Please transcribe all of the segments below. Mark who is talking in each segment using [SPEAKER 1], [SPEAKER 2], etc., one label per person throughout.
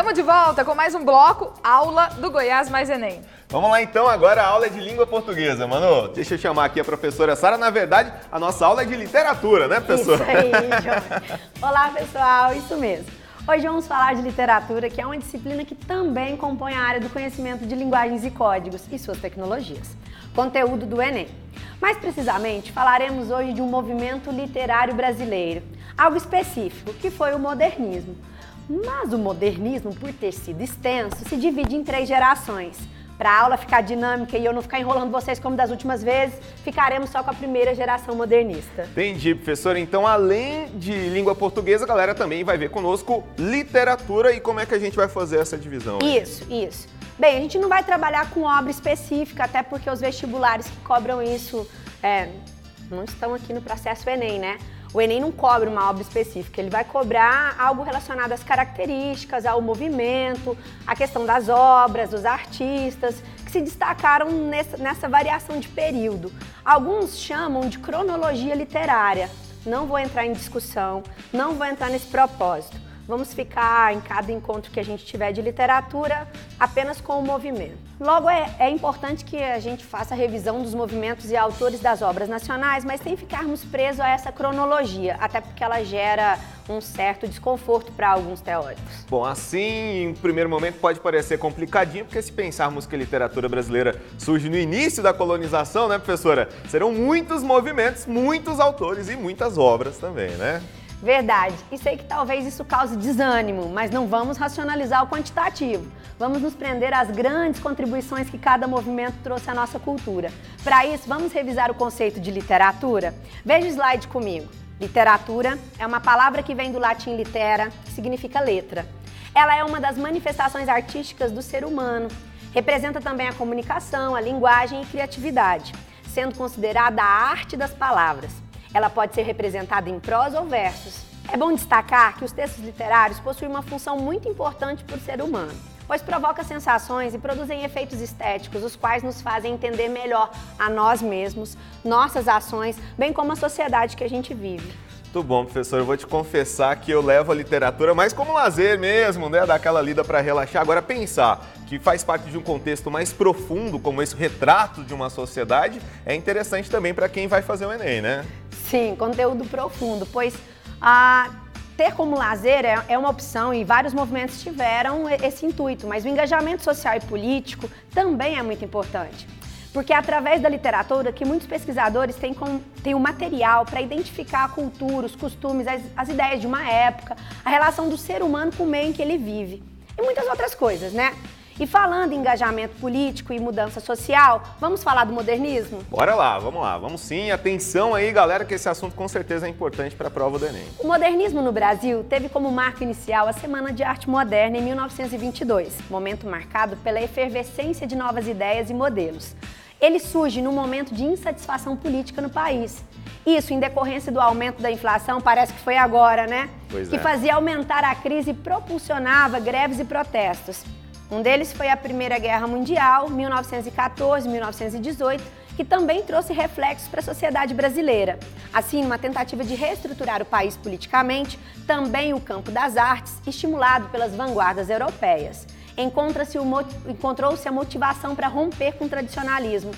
[SPEAKER 1] Estamos de volta com mais um bloco, aula do Goiás Mais Enem.
[SPEAKER 2] Vamos lá então, agora a aula é de língua portuguesa, Manu. Deixa eu chamar aqui a professora Sara. Na verdade, a nossa aula é de literatura, né, professora?
[SPEAKER 3] Isso aí, João. Olá, pessoal, isso mesmo. Hoje vamos falar de literatura, que é uma disciplina que também compõe a área do conhecimento de linguagens e códigos e suas tecnologias. Conteúdo do Enem. Mais precisamente, falaremos hoje de um movimento literário brasileiro, algo específico, que foi o modernismo. Mas o modernismo, por ter sido extenso, se divide em 3 gerações. Para a aula ficar dinâmica e eu não ficar enrolando vocês como das últimas vezes, ficaremos só com a primeira geração modernista.
[SPEAKER 2] Entendi, professora. Então, além de língua portuguesa, a galera também vai ver conosco literatura e como é que a gente vai fazer essa divisão.
[SPEAKER 3] Isso. Bem, a gente não vai trabalhar com obra específica, até porque os vestibulares que cobram isso não estão aqui no processo Enem, né? O Enem não cobra uma obra específica, ele vai cobrar algo relacionado às características, ao movimento, à questão das obras, dos artistas, que se destacaram nessa variação de período. Alguns chamam de cronologia literária. Não vou entrar em discussão, não vou entrar nesse propósito. Vamos ficar em cada encontro que a gente tiver de literatura apenas com o movimento. Logo, é importante que a gente faça a revisão dos movimentos e autores das obras nacionais, mas sem ficarmos presos a essa cronologia, até porque ela gera um certo desconforto para alguns teóricos.
[SPEAKER 2] Bom, assim, em primeiro momento pode parecer complicadinho, porque se pensarmos que a literatura brasileira surge no início da colonização, né, professora? Serão muitos movimentos, muitos autores e muitas obras também, né?
[SPEAKER 3] Verdade. E sei que talvez isso cause desânimo, mas não vamos racionalizar o quantitativo. Vamos nos prender às grandes contribuições que cada movimento trouxe à nossa cultura. Para isso, vamos revisar o conceito de literatura? Veja o slide comigo. Literatura é uma palavra que vem do latim litera, que significa letra. Ela é uma das manifestações artísticas do ser humano. Representa também a comunicação, a linguagem e criatividade, sendo considerada a arte das palavras. Ela pode ser representada em prosa ou versos. É bom destacar que os textos literários possuem uma função muito importante para o ser humano, pois provocam sensações e produzem efeitos estéticos, os quais nos fazem entender melhor a nós mesmos, nossas ações, bem como a sociedade que a gente vive.
[SPEAKER 2] Muito bom, professor. Eu vou te confessar que eu levo a literatura mais como lazer mesmo, né? Dar aquela lida para relaxar. Agora, pensar que faz parte de um contexto mais profundo, como esse retrato de uma sociedade, é interessante também para quem vai fazer o Enem, né?
[SPEAKER 3] Sim, conteúdo profundo, pois ter como lazer é uma opção e vários movimentos tiveram esse intuito, mas o engajamento social e político também é muito importante. Porque é através da literatura que muitos pesquisadores têm o material para identificar a cultura, os costumes, as ideias de uma época, a relação do ser humano com o meio em que ele vive e muitas outras coisas, né? E falando em engajamento político e mudança social, vamos falar do modernismo?
[SPEAKER 2] Bora lá, vamos lá. Vamos sim. Atenção aí, galera, que esse assunto com certeza é importante para a prova do Enem.
[SPEAKER 3] O modernismo no Brasil teve como marco inicial a Semana de Arte Moderna em 1922, momento marcado pela efervescência de novas ideias e modelos. Ele surge num momento de insatisfação política no país. Isso em decorrência do aumento da inflação, parece que foi agora, né?
[SPEAKER 2] Pois
[SPEAKER 3] que fazia aumentar a crise e propulsionava greves e protestos. Um deles foi a Primeira Guerra Mundial, 1914-1918, que também trouxe reflexos para a sociedade brasileira. Assim, numa tentativa de reestruturar o país politicamente, também o campo das artes, estimulado pelas vanguardas europeias. Encontrou-se a motivação para romper com o tradicionalismo.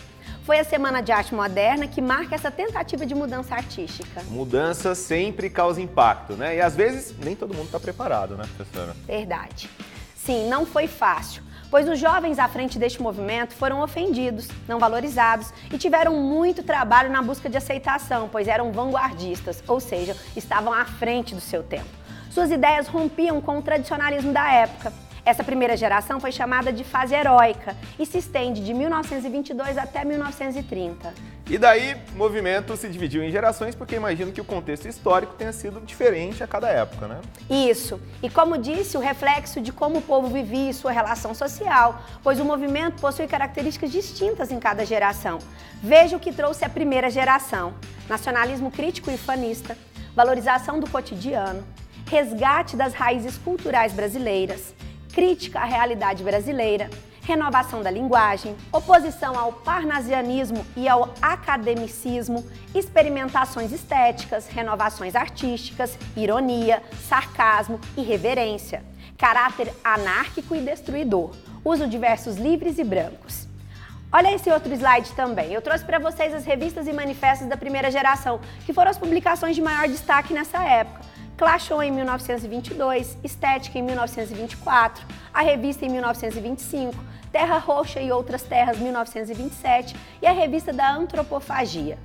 [SPEAKER 3] Foi a Semana de Arte Moderna que marca essa tentativa de mudança artística.
[SPEAKER 2] Mudança sempre causa impacto, né? E às vezes nem todo mundo está preparado, né, professora?
[SPEAKER 3] Verdade. Sim, não foi fácil, pois os jovens à frente deste movimento foram ofendidos, não valorizados e tiveram muito trabalho na busca de aceitação, pois eram vanguardistas, ou seja, estavam à frente do seu tempo. Suas ideias rompiam com o tradicionalismo da época. Essa primeira geração foi chamada de fase heróica e se estende de 1922 até 1930.
[SPEAKER 2] E daí, o movimento se dividiu em gerações, porque imagino que o contexto histórico tenha sido diferente a cada época, né?
[SPEAKER 3] Isso. E como disse, o reflexo de como o povo vivia e sua relação social, pois o movimento possui características distintas em cada geração. Veja o que trouxe a primeira geração: nacionalismo crítico e fanista, valorização do cotidiano, resgate das raízes culturais brasileiras, crítica à realidade brasileira, renovação da linguagem, oposição ao parnasianismo e ao academicismo, experimentações estéticas, renovações artísticas, ironia, sarcasmo, irreverência, caráter anárquico e destruidor, uso de versos livres e brancos. Olha esse outro slide também. Eu trouxe para vocês as revistas e manifestos da primeira geração, que foram as publicações de maior destaque nessa época. Clashon em 1922, Estética em 1924, a Revista em 1925, Terra Roxa e Outras Terras 1927 e a Revista da Antropofagia.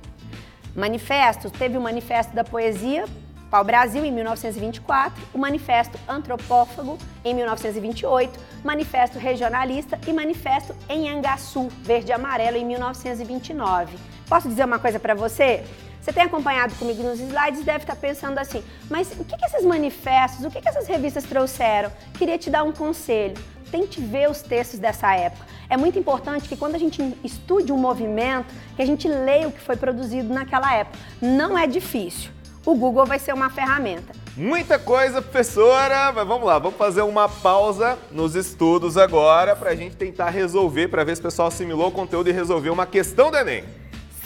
[SPEAKER 3] Manifestos, teve o Manifesto da Poesia Pau Brasil em 1924, o Manifesto Antropófago em 1928, Manifesto Regionalista e Manifesto Anhangaçu, verde e amarelo em 1929. Posso dizer uma coisa para você? Você tem acompanhado comigo nos slides e deve estar pensando assim, mas o que esses manifestos, o que essas revistas trouxeram? Queria te dar um conselho. Tente ver os textos dessa época. É muito importante que quando a gente estude um movimento, que a gente leia o que foi produzido naquela época. Não é difícil. O Google vai ser uma ferramenta.
[SPEAKER 2] Muita coisa, professora, mas vamos lá, vamos fazer uma pausa nos estudos agora para a gente tentar resolver, para ver se o pessoal assimilou o conteúdo e resolveu uma questão do Enem.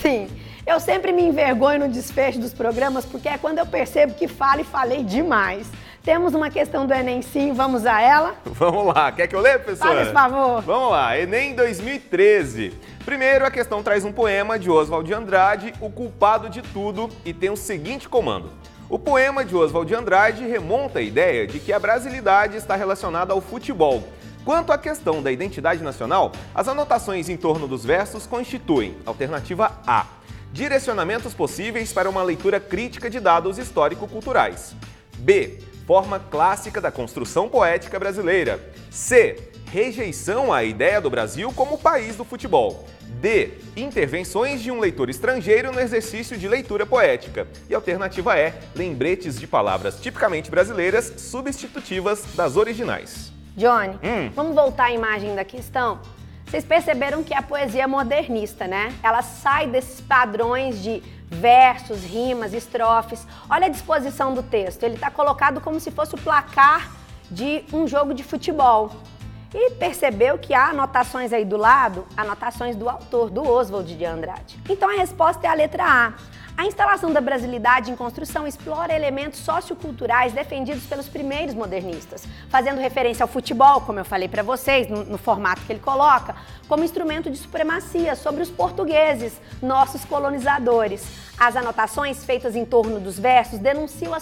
[SPEAKER 3] Sim, eu sempre me envergonho no desfecho dos programas porque é quando eu percebo que falo e falei demais. Temos uma questão do Enem sim, vamos a ela?
[SPEAKER 2] Vamos lá, quer que eu leia, professora?
[SPEAKER 3] Faz esse favor.
[SPEAKER 2] Vamos lá, Enem 2013. Primeiro, a questão traz um poema de Oswald de Andrade, O Culpado de Tudo, e tem o seguinte comando. O poema de Oswald de Andrade remonta a ideia de que a brasilidade está relacionada ao futebol. Quanto à questão da identidade nacional, as anotações em torno dos versos constituem, alternativa A, direcionamentos possíveis para uma leitura crítica de dados histórico-culturais. B, forma clássica da construção poética brasileira. C, rejeição à ideia do Brasil como país do futebol. D, intervenções de um leitor estrangeiro no exercício de leitura poética. E a alternativa E, lembretes de palavras tipicamente brasileiras substitutivas das originais.
[SPEAKER 3] Johnny, vamos voltar à imagem da questão? Vocês perceberam que a poesia é modernista, né? Ela sai desses padrões de versos, rimas, estrofes. Olha a disposição do texto. Ele está colocado como se fosse o placar de um jogo de futebol. E percebeu que há anotações aí do lado, anotações do autor, do Oswald de Andrade. Então a resposta é a letra A. A instalação da brasilidade em construção explora elementos socioculturais defendidos pelos primeiros modernistas, fazendo referência ao futebol, como eu falei para vocês, no formato que ele coloca, como instrumento de supremacia sobre os portugueses, nossos colonizadores. As anotações feitas em torno dos versos denunciam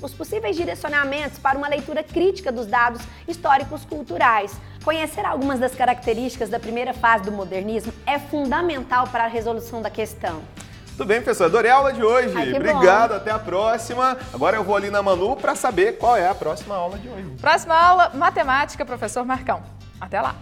[SPEAKER 3] os possíveis direcionamentos para uma leitura crítica dos dados históricos culturais. Conhecer algumas das características da primeira fase do modernismo é fundamental para a resolução da questão.
[SPEAKER 2] Tudo bem, professor? Adorei a aula de hoje.
[SPEAKER 3] Ai,
[SPEAKER 2] obrigado,
[SPEAKER 3] bom.
[SPEAKER 2] Até a próxima. Agora eu vou ali na Manu para saber qual é a próxima aula de hoje.
[SPEAKER 1] Próxima aula, matemática, professor Marcão. Até lá.